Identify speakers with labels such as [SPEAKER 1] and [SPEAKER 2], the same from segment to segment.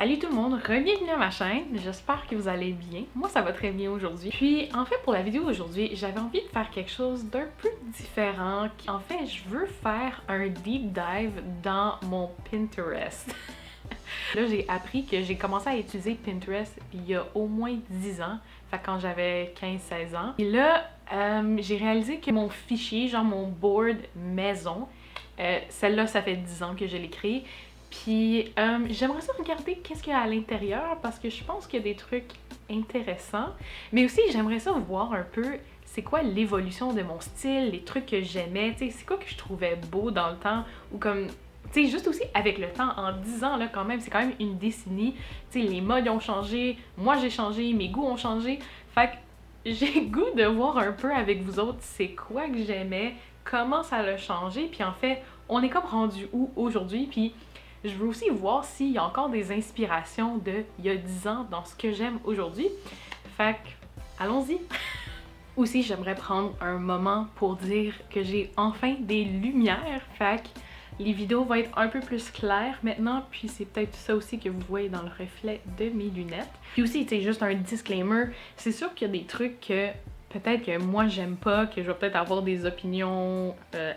[SPEAKER 1] Salut tout le monde, bienvenue à ma chaîne, j'espère que vous allez bien. Moi ça va très bien aujourd'hui. Puis en fait pour la vidéo d'aujourd'hui, j'avais envie de faire quelque chose d'un peu différent. En fait, je veux faire un deep dive dans mon Pinterest. Là j'ai appris que j'ai commencé à utiliser Pinterest il y a au moins 10 ans, fait quand j'avais 15-16 ans. Et là, j'ai réalisé que mon fichier, genre mon board maison, celle-là ça fait 10 ans que je l'ai créée. Puis j'aimerais ça regarder qu'est-ce qu'il y a à l'intérieur parce que je pense qu'il y a des trucs intéressants. Mais aussi j'aimerais ça voir un peu c'est quoi l'évolution de mon style, les trucs que j'aimais, tu sais, c'est quoi que je trouvais beau dans le temps ou comme, tu sais, juste aussi avec le temps, en 10 ans là quand même, c'est quand même une décennie, tu sais, les modes ont changé, moi j'ai changé, mes goûts ont changé, fait que j'ai le goût de voir un peu avec vous autres c'est quoi que j'aimais, comment ça a changé, puis en fait, on est comme rendu où aujourd'hui, puis je veux aussi voir s'il y a encore des inspirations de il y a 10 ans dans ce que j'aime aujourd'hui. Fait que, allons-y! Aussi, j'aimerais prendre un moment pour dire que j'ai enfin des lumières. Fait que les vidéos vont être un peu plus claires maintenant, puis c'est peut-être ça aussi que vous voyez dans le reflet de mes lunettes. Puis aussi, c'est juste un disclaimer, c'est sûr qu'il y a des trucs que peut-être que moi j'aime pas, que je vais peut-être avoir des opinions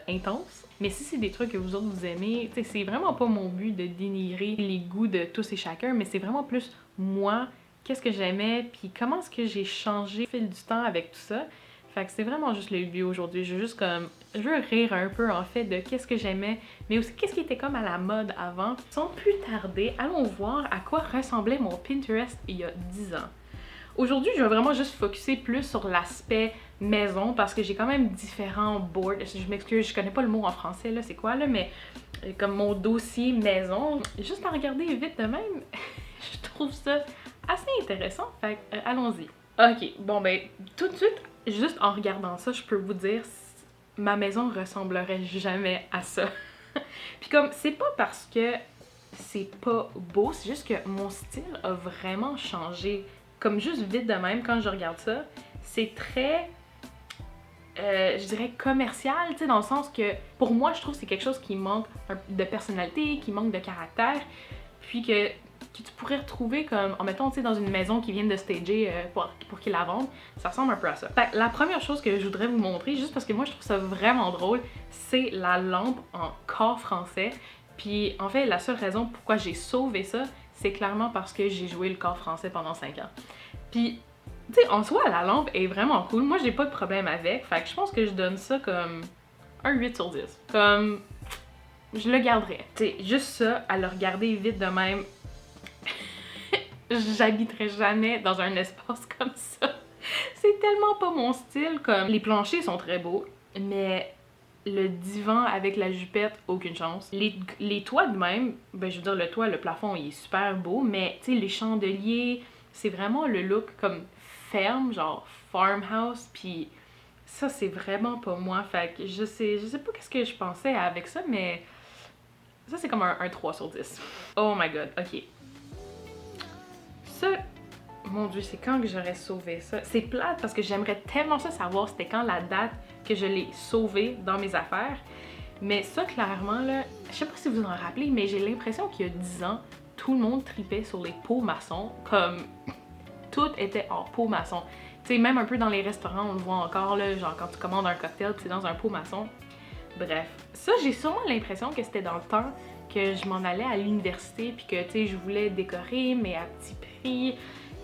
[SPEAKER 1] intenses. Mais si c'est des trucs que vous autres vous aimez, c'est vraiment pas mon but de dénigrer les goûts de tous et chacun, mais c'est vraiment plus moi, qu'est-ce que j'aimais, puis comment est-ce que j'ai changé au fil du temps avec tout ça. Fait que c'est vraiment juste le but aujourd'hui. Je veux rire un peu en fait de qu'est-ce que j'aimais, mais aussi qu'est-ce qui était comme à la mode avant. Sans plus tarder, allons voir à quoi ressemblait mon Pinterest il y a 10 ans. Aujourd'hui, je vais vraiment juste focusser plus sur l'aspect maison parce que j'ai quand même différents boards. Je m'excuse, je connais pas le mot en français, là, c'est quoi, là, mais comme mon dossier maison. Juste à regarder vite de même, je trouve ça assez intéressant. Fait allons-y. Ok, bon ben, tout de suite, juste en regardant ça, je peux vous dire, ma maison ressemblerait jamais à ça. Puis comme, c'est pas parce que c'est pas beau, c'est juste que mon style a vraiment changé. Comme juste vite de même, quand je regarde ça, c'est très, je dirais commercial, tu sais, dans le sens que, pour moi, je trouve que c'est quelque chose qui manque de personnalité, qui manque de caractère, puis que tu pourrais retrouver comme, en mettant, tu sais, dans une maison qui vient de stager pour qu'ils la vendent, ça ressemble un peu à ça. Fait que la première chose que je voudrais vous montrer, juste parce que moi, je trouve ça vraiment drôle, c'est la lampe en corps français. Puis, en fait, la seule raison pourquoi j'ai sauvé ça, c'est clairement parce que j'ai joué le corps français pendant 5 ans. Puis, tu sais, en soi, la lampe est vraiment cool. Moi, j'ai pas de problème avec. Fait que je pense que je donne ça comme un 8 sur 10. Comme, je le garderais. Tu sais, juste ça, à le regarder vite de même, j'habiterais jamais dans un espace comme ça. C'est tellement pas mon style. Comme, les planchers sont très beaux, mais le divan avec la jupette, aucune chance. Les toits de même, ben je veux dire, le toit, le plafond, il est super beau, mais tu sais, les chandeliers, c'est vraiment le look comme ferme, genre farmhouse, puis ça, c'est vraiment pas moi. Fait que je sais pas qu'est-ce que je pensais avec ça, mais ça, c'est comme un 3 sur 10. Oh my god, ok. Ça, mon dieu, c'est quand que j'aurais sauvé ça? C'est plate parce que j'aimerais tellement ça savoir c'était quand la date que je l'ai sauvé dans mes affaires. Mais ça, clairement, là, je sais pas si vous en rappelez, mais j'ai l'impression qu'il y a 10 ans, tout le monde tripait sur les pots maçons, comme tout était en pot maçon. Tu sais, même un peu dans les restaurants, on le voit encore, là, genre quand tu commandes un cocktail, c'est dans un pot maçon. Bref, ça, j'ai sûrement l'impression que c'était dans le temps que je m'en allais à l'université, puis que, tu sais, je voulais décorer, mais à petit prix.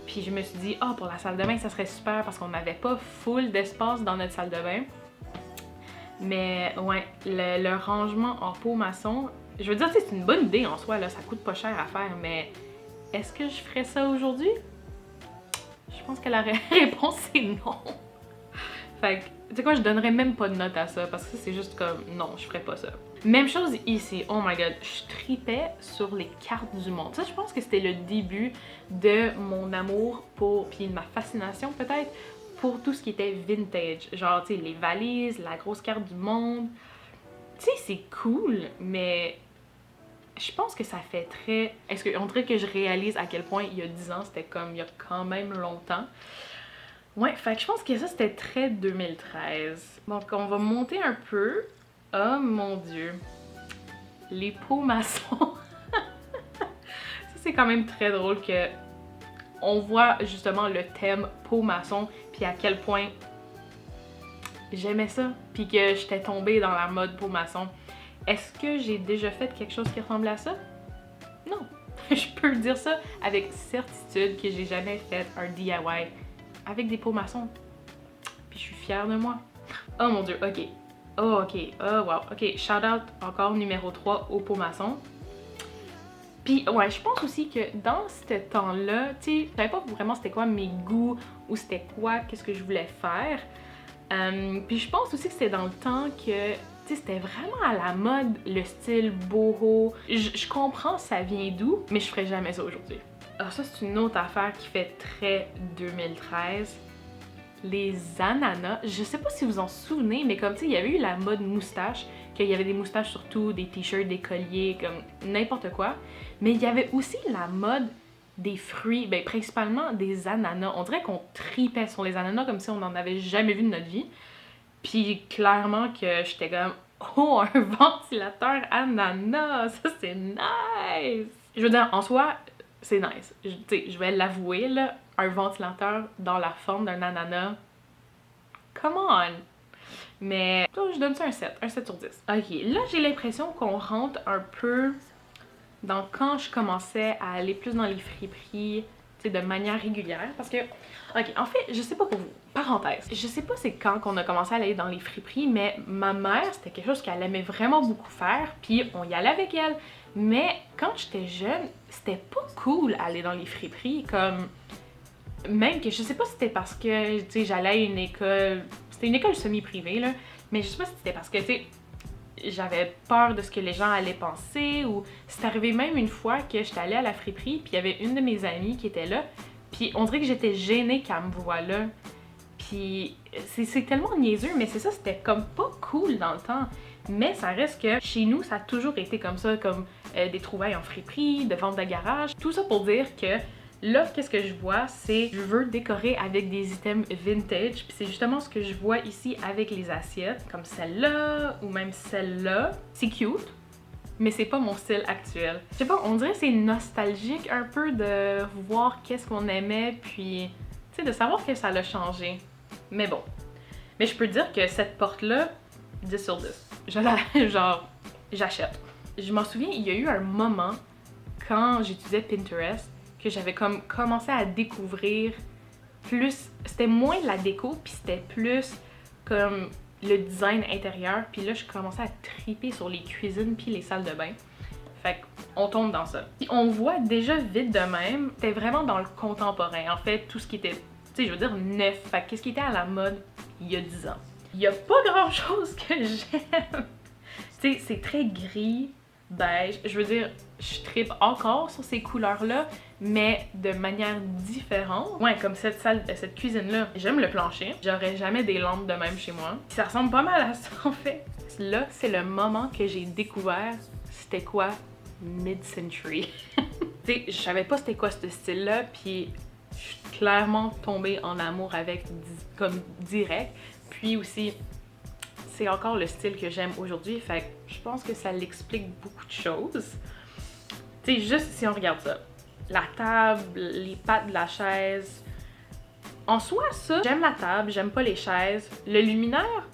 [SPEAKER 1] Puis je me suis dit, ah, pour la salle de bain, ça serait super parce qu'on n'avait pas full d'espace dans notre salle de bain. Mais ouais, le rangement en pot maçon, je veux dire, c'est une bonne idée en soi, là, ça coûte pas cher à faire, mais est-ce que je ferais ça aujourd'hui? Je pense que la réponse est non. Fait que, tu sais quoi, je donnerais même pas de note à ça parce que c'est juste comme, non, je ferais pas ça. Même chose ici, oh my god, je tripais sur les cartes du monde. Ça, je pense que c'était le début de mon amour pour, puis de ma fascination peut-être, pour tout ce qui était vintage. Genre, tu sais, les valises, la grosse carte du monde. Tu sais, c'est cool, mais je pense que ça fait très... On dirait que je réalise à quel point il y a 10 ans, c'était comme il y a quand même longtemps. Ouais, fait que je pense que ça, c'était très 2013. Donc, on va monter un peu. Oh mon dieu. Les pots maçons. Ça, c'est quand même très drôle que on voit justement le thème peau maçon, puis à quel point j'aimais ça, puis que j'étais tombée dans la mode peau maçon. Est-ce que j'ai déjà fait quelque chose qui ressemblait à ça? Non. Je peux dire ça avec certitude que j'ai jamais fait un DIY avec des peaux maçons. Puis je suis fière de moi. Oh mon dieu, ok. Oh ok, oh wow. Ok, shout out encore numéro 3 aux peaux maçons. Puis ouais, je pense aussi que dans ce temps-là, tu sais, je savais pas vraiment c'était quoi mes goûts ou c'était quoi, qu'est-ce que je voulais faire. Puis je pense aussi que c'était dans le temps que, tu sais, c'était vraiment à la mode le style boho. Je comprends ça vient d'où, mais je ferais jamais ça aujourd'hui. Alors ça, c'est une autre affaire qui fait très 2013. Les ananas, je sais pas si vous en souvenez, mais comme tu sais, il y avait eu la mode moustache, qu'il y avait des moustaches surtout, des t-shirts, des colliers, comme n'importe quoi. Mais il y avait aussi la mode des fruits, ben principalement des ananas. On dirait qu'on tripait sur les ananas comme si on n'en avait jamais vu de notre vie. Puis clairement que j'étais comme « Oh, un ventilateur ananas! Ça c'est nice! » Je veux dire, en soi, c'est nice. Tu sais, je vais l'avouer, là, un ventilateur dans la forme d'un ananas, come on! Mais je donne ça un 7 sur 10. Ok, là j'ai l'impression qu'on rentre un peu dans quand je commençais à aller plus dans les friperies, tu sais, de manière régulière. Parce que, ok, en fait, je sais pas pour vous, parenthèse, je sais pas c'est quand qu'on a commencé à aller dans les friperies, mais ma mère, c'était quelque chose qu'elle aimait vraiment beaucoup faire, puis on y allait avec elle. Mais quand j'étais jeune, c'était pas cool aller dans les friperies, comme... Même que je sais pas si c'était parce que, tu sais, j'allais à une école... C'était une école semi-privée, là, mais je sais pas si c'était parce que, tu sais, j'avais peur de ce que les gens allaient penser, ou c'est arrivé même une fois que j'étais allée à la friperie, puis il y avait une de mes amies qui était là, puis on dirait que j'étais gênée qu'elle me voie là. Puis c'est tellement niaiseux, mais c'est ça, c'était comme pas cool dans le temps. Mais ça reste que chez nous, ça a toujours été comme ça, comme des trouvailles en friperie, de vente de garage. Tout ça pour dire que là, qu'est-ce que je vois, c'est je veux décorer avec des items vintage. Puis c'est justement ce que je vois ici avec les assiettes, comme celle-là ou même celle-là. C'est cute, mais c'est pas mon style actuel. Je sais pas, on dirait que c'est nostalgique un peu de voir qu'est-ce qu'on aimait, puis tu sais, de savoir que ça l'a changé. Mais bon. Mais je peux dire que cette porte-là, 10 sur 10. Genre, j'achète. Je m'en souviens, il y a eu un moment quand j'utilisais Pinterest que j'avais comme commencé à découvrir plus, c'était moins la déco, puis c'était plus comme le design intérieur, puis là je commençais à triper sur les cuisines puis les salles de bain. Fait qu'on tombe dans ça. Puis on voit déjà vite de même, c'était vraiment dans le contemporain, en fait, tout ce qui était, tu sais, je veux dire neuf, fait qu'est-ce qui était à la mode il y a 10 ans. Il y a pas grand chose que j'aime. Tu sais, c'est très gris, beige, je veux dire, je tripe encore sur ces couleurs-là, mais de manière différente. Ouais, comme cette cuisine-là. J'aime le plancher. J'aurais jamais des lampes de même chez moi. Ça ressemble pas mal à ça, en fait. Là, c'est le moment que j'ai découvert c'était quoi mid-century. Tu sais, je savais pas c'était quoi ce style-là, puis je suis clairement tombée en amour avec comme direct. Puis aussi, c'est encore le style que j'aime aujourd'hui, fait que je pense que ça l'explique beaucoup de choses. Tu sais, juste si on regarde ça. La table, les pattes de la chaise. En soi, ça, j'aime la table, j'aime pas les chaises. Le luminaire,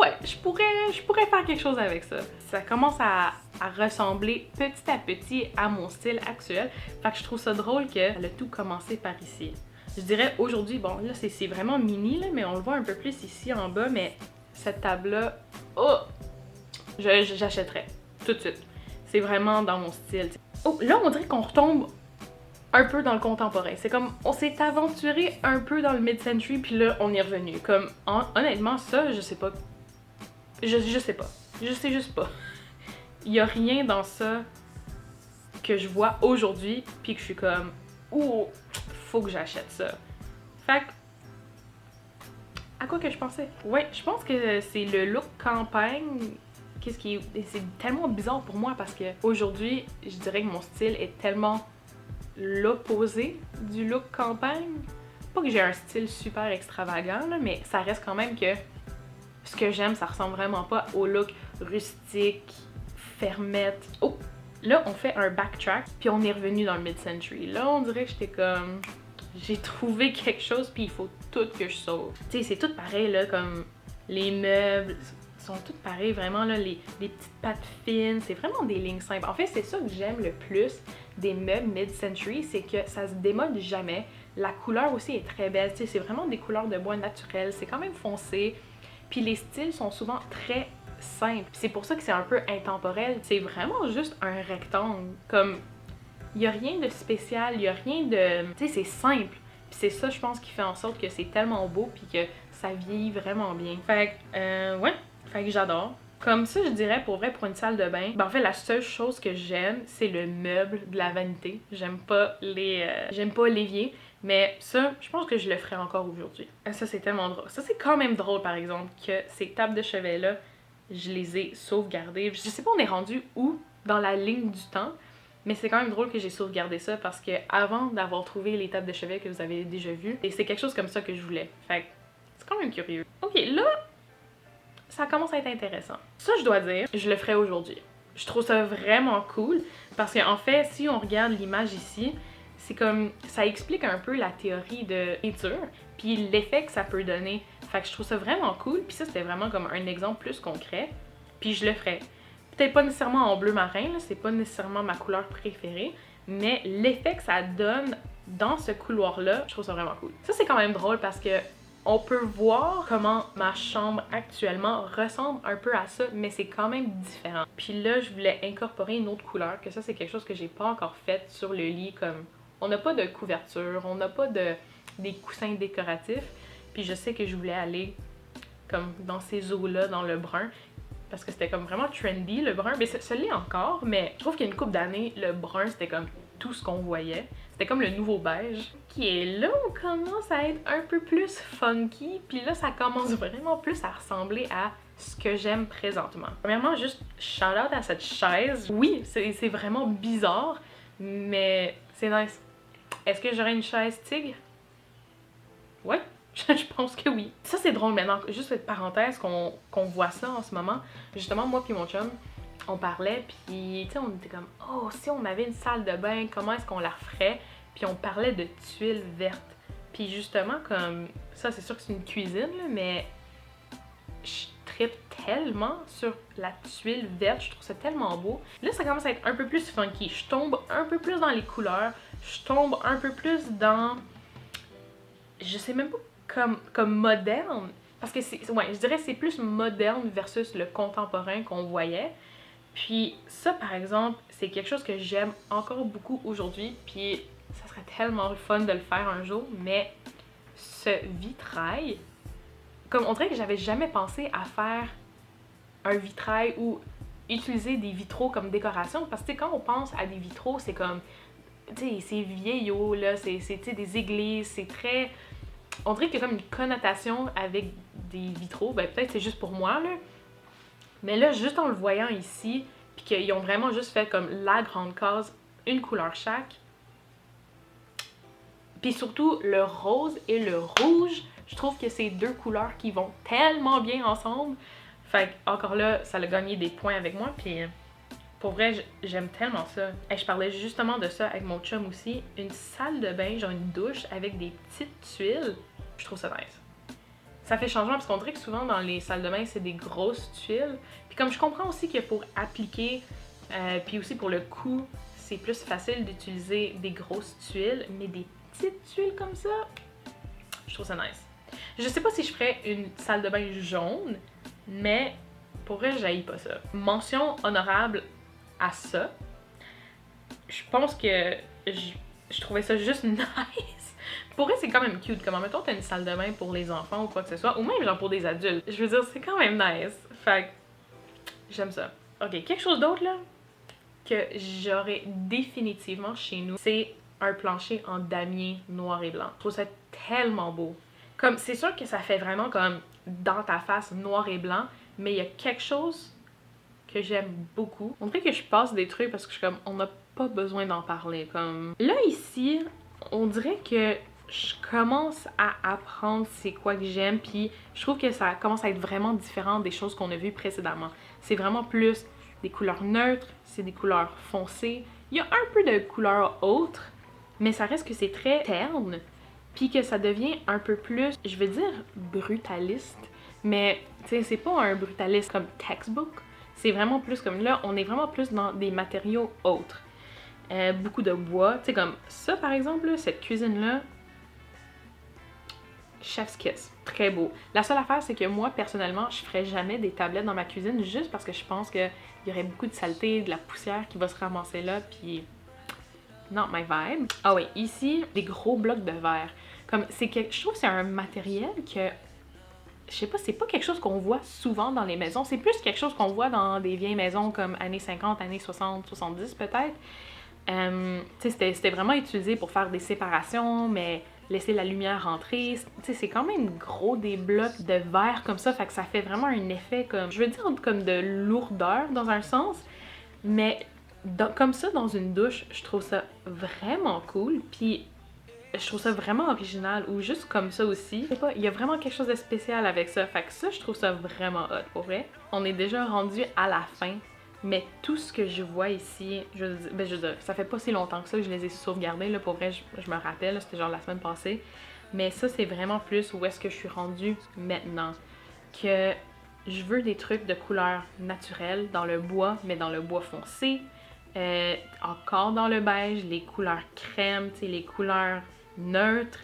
[SPEAKER 1] ouais, je pourrais faire quelque chose avec ça. Ça commence à ressembler petit à petit à mon style actuel. Fait que je trouve ça drôle qu'elle a tout commencé par ici. Je dirais aujourd'hui, bon là c'est vraiment mini, là, mais on le voit un peu plus ici en bas, mais cette table-là, oh! J'achèterais tout de suite. C'est vraiment dans mon style. Oh, là on dirait qu'on retombe un peu dans le contemporain. C'est comme, on s'est aventuré un peu dans le mid-century, puis là on est revenu. Comme, honnêtement ça, je sais pas. Je sais pas. Je sais juste pas. Il y a rien dans ça que je vois aujourd'hui, puis que je suis comme, ouh! Faut que j'achète ça. Fait que, à quoi que je pensais? Ouais, je pense que c'est le look campagne. C'est tellement bizarre pour moi parce que aujourd'hui, je dirais que mon style est tellement l'opposé du look campagne. Pas que j'ai un style super extravagant, là, mais ça reste quand même que ce que j'aime, ça ressemble vraiment pas au look rustique, fermette. Oh! là, on fait un backtrack, puis on est revenu dans le mid-century. Là, on dirait que j'étais comme... J'ai trouvé quelque chose, puis il faut tout que je sauve. Tu sais, c'est tout pareil, là, comme les meubles sont tous pareils, vraiment, là, les petites pattes fines, c'est vraiment des lignes simples. En fait, c'est ça que j'aime le plus des meubles mid-century, c'est que ça se démode jamais. La couleur aussi est très belle, tu sais, c'est vraiment des couleurs de bois naturelles, c'est quand même foncé, puis les styles sont souvent très simples. C'est pour ça que c'est un peu intemporel, c'est vraiment juste un rectangle, comme... Il n'y a rien de spécial, il n'y a rien de... Tu sais, c'est simple. Puis c'est ça, je pense, qui fait en sorte que c'est tellement beau puis que ça vieillit vraiment bien. Fait que, ouais, fait que j'adore. Comme ça, je dirais, pour vrai, pour une salle de bain, ben en fait, la seule chose que j'aime, c'est le meuble de la vanité. J'aime pas l'évier, mais ça, je pense que je le ferai encore aujourd'hui. Ça, c'est tellement drôle. Ça, c'est quand même drôle, par exemple, que ces tables de chevet-là, je les ai sauvegardées. Je sais pas, on est rendu où dans la ligne du temps, mais c'est quand même drôle que j'ai sauvegardé ça parce que avant d'avoir trouvé les tables de chevet que vous avez déjà vues, et c'est quelque chose comme ça que je voulais. Fait que c'est quand même curieux. Ok, là, ça commence à être intéressant. Ça, je dois dire, je le ferai aujourd'hui. Je trouve ça vraiment cool parce qu'en fait, si on regarde l'image ici, c'est comme, ça explique un peu la théorie de l'écriture, puis l'effet que ça peut donner. Fait que je trouve ça vraiment cool, puis ça, c'était vraiment comme un exemple plus concret, puis je le ferai. Peut-être pas nécessairement en bleu marin, là, c'est pas nécessairement ma couleur préférée, mais l'effet que ça donne dans ce couloir-là, je trouve ça vraiment cool. Ça, c'est quand même drôle parce que on peut voir comment ma chambre actuellement ressemble un peu à ça, mais c'est quand même différent. Puis là, je voulais incorporer une autre couleur, que ça, c'est quelque chose que j'ai pas encore fait sur le lit, comme on n'a pas de couverture, on n'a pas des coussins décoratifs, puis je sais que je voulais aller comme dans ces eaux-là, dans le brun, parce que c'était comme vraiment trendy, le brun. Mais ça l'est encore, mais je trouve qu'il y a une couple d'années, le brun, c'était comme tout ce qu'on voyait. C'était comme le nouveau beige. Qui est là, on commence à être un peu plus funky, puis là, ça commence vraiment plus à ressembler à ce que j'aime présentement. Premièrement, juste shout-out à cette chaise. Oui, c'est vraiment bizarre, mais c'est nice. Est-ce que j'aurais une chaise tigre? Ouais. Je pense que oui. Ça, c'est drôle maintenant. Juste cette parenthèse qu'on voit ça en ce moment. Justement, moi puis mon chum, on parlait, puis tu sais, on était comme « Oh, si on avait une salle de bain, comment est-ce qu'on la referait? » Puis on parlait de tuiles vertes. Puis justement, comme... Ça, c'est sûr que c'est une cuisine, là, mais... Je trippe tellement sur la tuile verte. Je trouve ça tellement beau. Là, ça commence à être un peu plus funky. Je tombe un peu plus dans les couleurs. Je tombe un peu plus dans... Je sais même pas comme moderne, parce que ouais, je dirais que c'est plus moderne versus le contemporain qu'on voyait. Puis ça, par exemple, c'est quelque chose que j'aime encore beaucoup aujourd'hui, puis ça serait tellement fun de le faire un jour, mais ce vitrail, comme on dirait que j'avais jamais pensé à faire un vitrail ou utiliser des vitraux comme décoration, parce que quand on pense à des vitraux, c'est comme, tu sais, c'est vieillot, là, c'est des églises, c'est très... On dirait qu'il y a comme une connotation avec des vitraux. Ben peut-être c'est juste pour moi, là. Mais là, juste en le voyant ici, puis qu'ils ont vraiment juste fait comme la grande case, une couleur chaque. Puis surtout, le rose et le rouge, je trouve que c'est deux couleurs qui vont tellement bien ensemble. Fait que, encore là, ça a gagné des points avec moi, puis... Pour vrai, j'aime tellement ça. Et je parlais justement de ça avec mon chum aussi. Une salle de bain, genre une douche avec des petites tuiles, je trouve ça nice. Ça fait changement parce qu'on dirait que souvent dans les salles de bain, c'est des grosses tuiles. Puis comme je comprends aussi que pour appliquer, puis aussi pour le coup, c'est plus facile d'utiliser des grosses tuiles, mais des petites tuiles comme ça, je trouve ça nice. Je sais pas si je ferais une salle de bain jaune, mais pour vrai, j'haïs pas ça. Mention honorable à ça. Je pense que je trouvais ça juste nice. Pour vrai, c'est quand même cute. Comme, mettons, t'as une salle de bain pour les enfants ou quoi que ce soit, ou même genre pour des adultes. Je veux dire, c'est quand même nice. Fait que, j'aime ça. Ok, quelque chose d'autre, là, que j'aurais définitivement chez nous, c'est un plancher en damier noir et blanc. Je trouve ça tellement beau. Comme, c'est sûr que ça fait vraiment comme dans ta face noir et blanc, mais il y a quelque chose que j'aime beaucoup. On dirait que je passe des trucs parce que je suis comme, on n'a pas besoin d'en parler. Comme là, ici, on dirait que je commence à apprendre c'est quoi que j'aime, puis je trouve que ça commence à être vraiment différent des choses qu'on a vues précédemment. C'est vraiment plus des couleurs neutres, c'est des couleurs foncées. Il y a un peu de couleurs autres, mais ça reste que c'est très terne, puis que ça devient un peu plus, je veux dire, brutaliste, mais tu sais, c'est pas un brutaliste comme textbook, c'est vraiment plus comme là, on est vraiment plus dans des matériaux autres. Beaucoup de bois, tu sais, comme ça par exemple, là, cette cuisine-là, chef's kiss, très beau. La seule affaire, c'est que moi, personnellement, je ferais jamais des tablettes dans ma cuisine juste parce que je pense qu'il y aurait beaucoup de saleté, de la poussière qui va se ramasser là, puis not my vibe. Ah oui, ici, des gros blocs de verre. Comme, je trouve que c'est un matériel que, je sais pas, c'est pas quelque chose qu'on voit souvent dans les maisons. C'est plus quelque chose qu'on voit dans des vieilles maisons comme années 50, années 60, 70 peut-être. Tu sais, c'était vraiment utilisé pour faire des séparations, mais laisser la lumière rentrer. Tu sais, c'est quand même gros des blocs de verre comme ça, fait que ça fait vraiment un effet comme, je veux dire, comme de lourdeur dans un sens, mais comme ça dans une douche, je trouve ça vraiment cool, puis je trouve ça vraiment original, ou juste comme ça aussi. Je sais pas, il y a vraiment quelque chose de spécial avec ça, fait que ça, je trouve ça vraiment hot, pour vrai. On est déjà rendu à la fin, mais tout ce que je vois ici, je veux dire, ça fait pas si longtemps que ça que je les ai sauvegardés, là, pour vrai, je me rappelle, c'était genre la semaine passée, mais ça, c'est vraiment plus où est-ce que je suis rendue maintenant, que je veux des trucs de couleur naturelle, dans le bois, mais dans le bois foncé, encore dans le beige, les couleurs crème, tu sais, les couleurs neutres,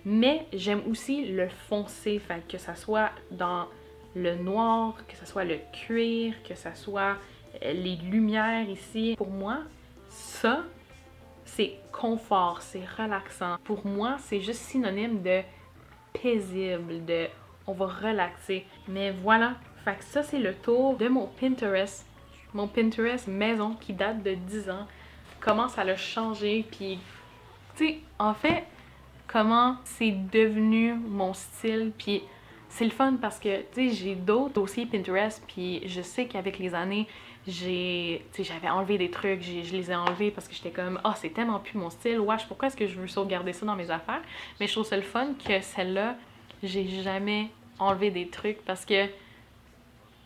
[SPEAKER 1] mais j'aime aussi le foncé, fait que ça soit dans le noir, que ça soit le cuir, que ça soit les lumières ici. Pour moi, ça, c'est confort, c'est relaxant. Pour moi, c'est juste synonyme de paisible, de on va relaxer. Mais voilà, fait que ça, c'est le tour de mon Pinterest. Mon Pinterest maison qui date de 10 ans. Comment ça l'a changé, puis tu sais, en fait, comment c'est devenu mon style, puis c'est le fun parce que, tu sais, j'ai d'autres dossiers Pinterest, puis je sais qu'avec les années, j'avais enlevé des trucs, je les ai enlevés parce que j'étais comme, ah, c'est tellement plus mon style, wesh, pourquoi est-ce que je veux sauvegarder ça dans mes affaires? Mais je trouve ça le fun que celle-là, j'ai jamais enlevé des trucs parce que,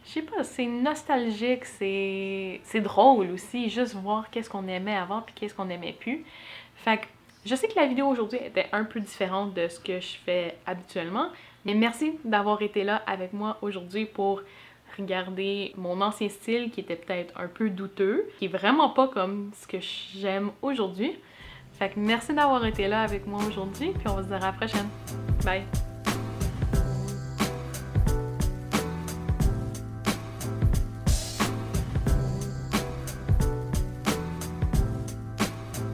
[SPEAKER 1] je sais pas, c'est nostalgique, c'est drôle aussi, juste voir qu'est-ce qu'on aimait avant puis qu'est-ce qu'on aimait plus. Fait que je sais que la vidéo aujourd'hui était un peu différente de ce que je fais habituellement, mais merci d'avoir été là avec moi aujourd'hui pour regarder mon ancien style qui était peut-être un peu douteux, qui est vraiment pas comme ce que j'aime aujourd'hui. Fait que merci d'avoir été là avec moi aujourd'hui, puis on va se dire à la prochaine. Bye!